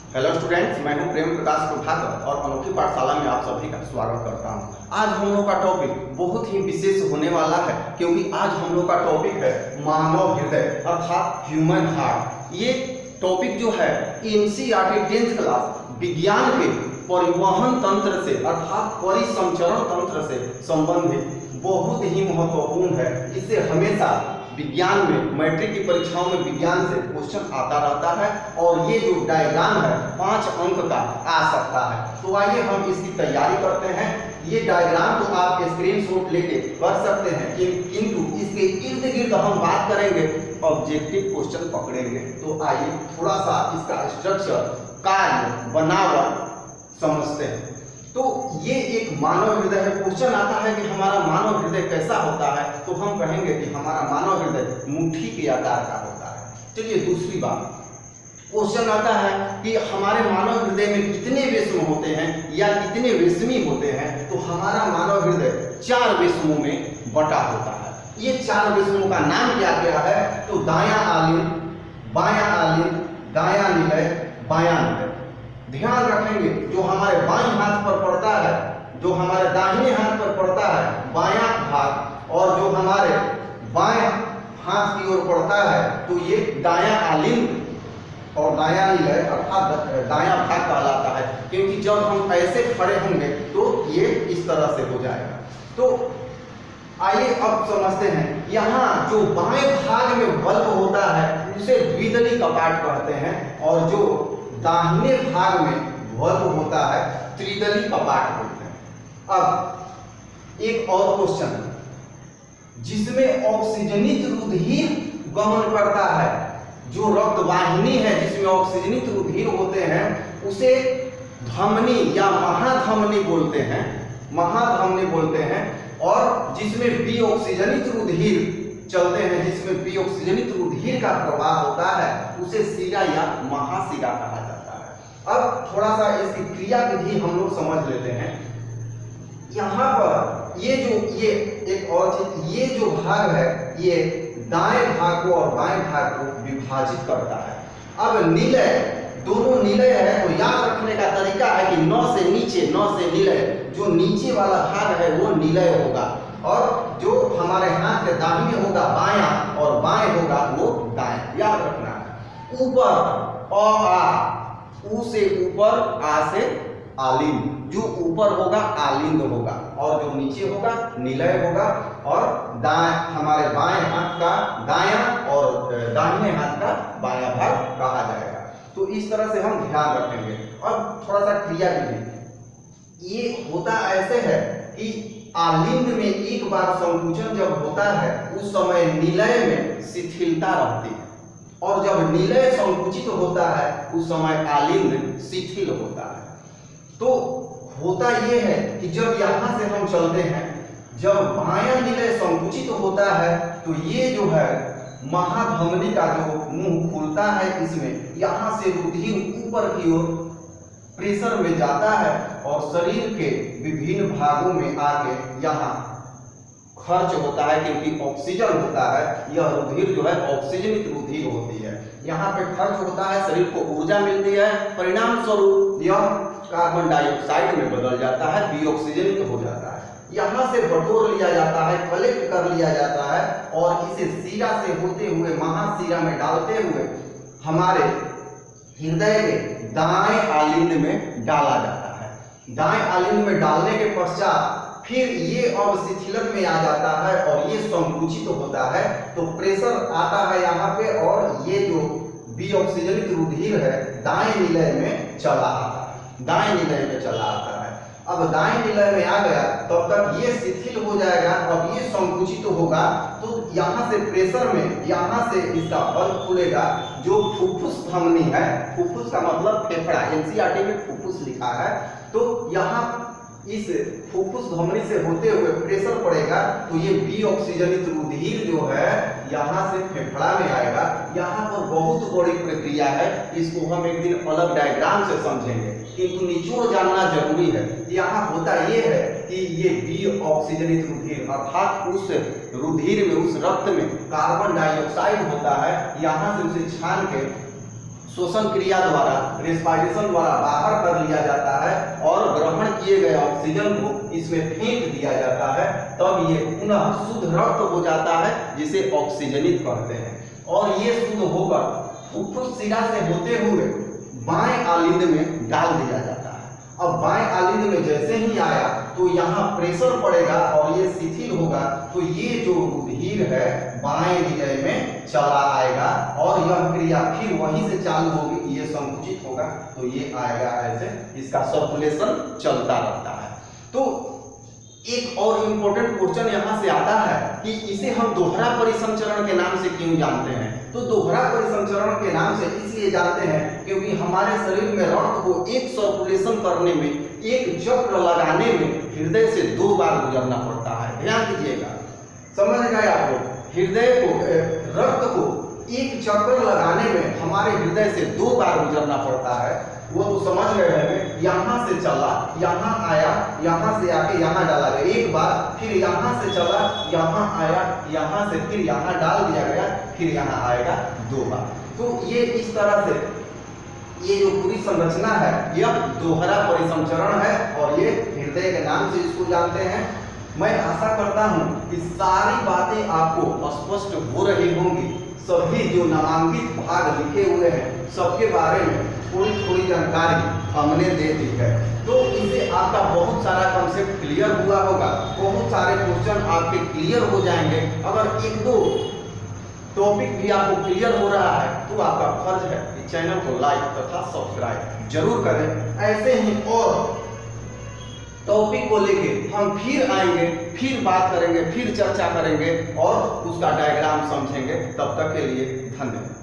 Hello students, मैं हूं प्रेम प्रकाश प्रभाकर और अनोखी पाठशाला में आप सभी का स्वागत करता हूं। आज हम लोग का टॉपिक बहुत ही विशेष होने वाला है, क्योंकि आज हम लोग का टॉपिक है मानव हृदय अर्थात ह्यूमन हार्ट। ये टॉपिक जो है एनसीईआरटी 10th क्लास विज्ञान के परिवहन तंत्र से अर्थात परिसंचरण तंत्र से संबंधित बहुत ही महत्वपूर्ण है। इससे हमेशा विज्ञान में मैट्रिक की परीक्षाओं में विज्ञान से क्वेश्चन आता रहता है और ये जो डायग्राम है 5 अंक का आ सकता है। तो आइए हम इसकी तैयारी करते हैं। ये डायग्राम तो आप स्क्रीनशॉट लेके कर सकते हैं, किंतु इसके इर्द गिर्द हम बात करेंगे, ऑब्जेक्टिव क्वेश्चन पकड़ेंगे। तो आइए थोड़ा सा इसका स्ट्रक्चर, कार्य, बनावट समझते हैं। तो ये एक मानव हृदय है। क्वेश्चन आता है कि हमारा मानव हृदय कैसा होता है, तो हम कहेंगे कि हमारा मानव हृदय मुट्ठी के आकार का होता है। चलिए दूसरी बात, क्वेश्चन आता है कि हमारे मानव हृदय में कितने वेश्म होते हैं या कितने वेश्मी होते हैं, तो हमारा मानव हृदय 4 वेश्मों में बटा होता है। ये 4 वेश्मों का नाम क्या क्या है, तो दायां आलिंद, बायां आलिंद, दायां निलय, बायां निलय। ध्यान रखेंगे जो हमारे बाएं हाथ पर पड़ता है, जो हमारे दाहिने हाथ पर पड़ता है बायां भाग, और जो हमारे बाएं हाथ की ओर पड़ता है तो ये दायां आलिंद और दायां निलय अर्थात दायां भाग कहलाता है। क्योंकि जब हम ऐसे खड़े होंगे तो ये इस तरह से हो जाएगा। तो आइए अब समझते हैं, यहाँ जो बाएं भाग में बल्ब होता है उसे द्विदली कपाट कहते हैं, और जो दाहिने भाग में बल्ब होता है त्रिदली कपाट बोलते हैं। अब एक और क्वेश्चन, जिसमें ऑक्सीजनित रुधिर गमन करता है, जो रक्त वाहिनी है जिसमें ऑक्सीजनित रुधिर होते हैं उसे धमनी या महाधमनी बोलते हैं, महाधमनी बोलते हैं। और जिसमें विऑक्सीजनित रुधिर चलते हैं, जिसमें विऑक्सीजनित रुधिर का प्रवाह होता है उसे शिरा या महाशिरा कहा जाता है। अब थोड़ा सा इसकी क्रिया विधि हम लोग समझ लेते हैं। यहाँ पर ये एक और चीज, ये जो भाग है ये दाएं भाग को और बाएं भाग को विभाजित करता है। अब निलय, दोनों निलय है, तो याद रखने का तरीका है कि 9 से नीचे, 9 से निलय, जो नीचे वाला भाग है वो निलय होगा, और जो हमारे हाथ के दाहिने होगा बायां और बाएं होगा वो दाएं। याद रखना है। ऊपर आ, ऊ से ऊपर, आ से आलिंद, जो ऊपर होगा आलिंद होगा और जो नीचे होगा निलय होगा, और हमारे बाएं हाथ का दायां और दाहिने हाथ का बायां भाग कहा जाएगा। तो इस तरह से हम ध्यान रखेंगे। अब थोड़ा सा क्रिया विधि, ये होता ऐसे है कि आलिंद में एक बार संकुचन जब होता है उस समय निलय में शिथिलता रहती है, और जब निलय संकुचित होता है उस समय आलिंद शिथिल होता है। तो होता यह है कि जब यहाँ से हम चलते हैं, जब बायां निलय संकुचित होता है तो ये जो है महाधमनी का जो मुंह खुलता है, इसमें यहाँ से रुधिर ऊपर की ओर प्रेशर में जाता है और शरीर के विभिन्न भागों में आके यहाँ खर्च होता है, क्योंकि ऑक्सीजन होता है। यह रुधिर जो है ऑक्सीजनित रुधिर होती है, यहाँ पे खर्च होता है, शरीर को ऊर्जा मिलती है, परिणाम स्वरूप यह कार्बन डाइऑक्साइड में बदल जाता है, विऑक्सीजनित हो जाता है। यहाँ से बटोर लिया जाता है, कलेक्ट कर लिया जाता है, और इसे शिरा से होते हुए महाशिरा में डालते हुए हमारे हृदय के दाएं आलिंद में डाला जाता है। दाएं आलिंद में डालने के पश्चात फिर ये अब शिथिलन में आ जाता है और ये संकुचित होता है, तो प्रेशर आता है यहाँ पे, और ये जो विऑक्सीजनित रुधिर है दाएं निलय में चला आता है, दाएं निलय में चला आता है। अब दाएं निलय में आ गया तब तक ये शिथिल हो जाएगा, अब ये संकुचित होगा, तो यहाँ से प्रेशर में यहाँ से इसका बल्ब खुलेगा, जो फुफ्फुस धमनी है, फुफ्फुस का मतलब फेफड़ा, एनसीईआरटी में फुफ्फुस लिखा है, तो यहाँ इस फुफ्फुस धमनी से होते हुए प्रेशर पड़ेगा, तो ये विऑक्सीजनित रुधिर जो है यहाँ से फेफड़ा में आएगा। यहाँ पर बहुत बड़ी प्रक्रिया है, इसको हम एक दिन अलग डायग्राम से समझेंगे, किंतु निचोड़ जानना जरूरी है। यहाँ होता ये है कि ये विऑक्सीजनित रुधिर अर्थात उस रुधिर में, उस रक्त में कार्बन डाइऑक्साइड होता है, यहाँ से उसे छान के श्वसन क्रिया द्वारा, रेस्पिरेशन द्वारा बाहर कर लिया जाता है और ग्रहण किए गए ऑक्सीजन को इसमें फेंक दिया जाता है, तब ये पुनः शुद्ध रक्त हो जाता है जिसे ऑक्सीजनित कहते हैं। और ये शुद्ध होकर फुफ्फुस शिरा से होते हुए बाएं आलिंद में डाल दिया जाता है। अब बाएं आलिंद में जैसे ही आया तो यहाँ प्रेशर पड़ेगा और ये शिथिल होगा, तो ये जो रुधिर है बाएं हृदय में चला आएगा और यह क्रिया फिर वहीं से चालू होगी, ये संकुचित होगा तो ये आएगा ऐसे, इसका सर्कुलेशन चलता रहता है। तो एक और इम्पोर्टेंट क्वेश्चन यहाँ से आता है कि इसे हम दोहरा परिसंचरण के नाम से क्यों जानते हैं। तो दोहरा परिसंचरण के नाम से इसलिए जानते हैं क्योंकि हमारे शरीर में रक्त को एक सर्कुलेशन करने में, एक चक्र लगाने में हृदय से 2 बार गुजरना पड़ता है। ध्यान दीजिएगा, समझ गए आप लोग, हृदय को, रक्त को एक चक्र लगाने में हमारे हृदय से 2 बार गुजरना पड़ता है। वो तो समझ गए हैं, यहाँ से चला, यहाँ आया, यहाँ से आके यहाँ डाला गया एक बार, फिर यहाँ से चला, यहाँ आया, यहाँ से फिर यहाँ डाल दिया गया, फिर यहाँ आएगा 2 बार। तो ये इस तरह से ये जो पूरी संरचना है यह दोहरा परिसंचरण है और ये हृदय के नाम से इसको जानते हैं। मैं आशा करता हूँ कि सारी बातें आपको स्पष्ट हो रही होंगी। सभी जो नामांकित भाग लिखे हुए हैं सबके बारे में थोड़ी थोड़ी जानकारी हमने दे दी है, तो इससे आपका बहुत सारा कंसेप्ट क्लियर हुआ होगा, बहुत सारे क्वेश्चन आपके क्लियर हो जाएंगे। अगर 1-2 टॉपिक भी आपको क्लियर हो रहा है तो आपका फर्ज है कि चैनल को लाइक तथा सब्सक्राइब जरूर करें। ऐसे ही और टॉपिक को लेके हम फिर आएंगे, फिर बात करेंगे, फिर चर्चा करेंगे और उसका डायग्राम समझेंगे। तब तक के लिए धन्यवाद।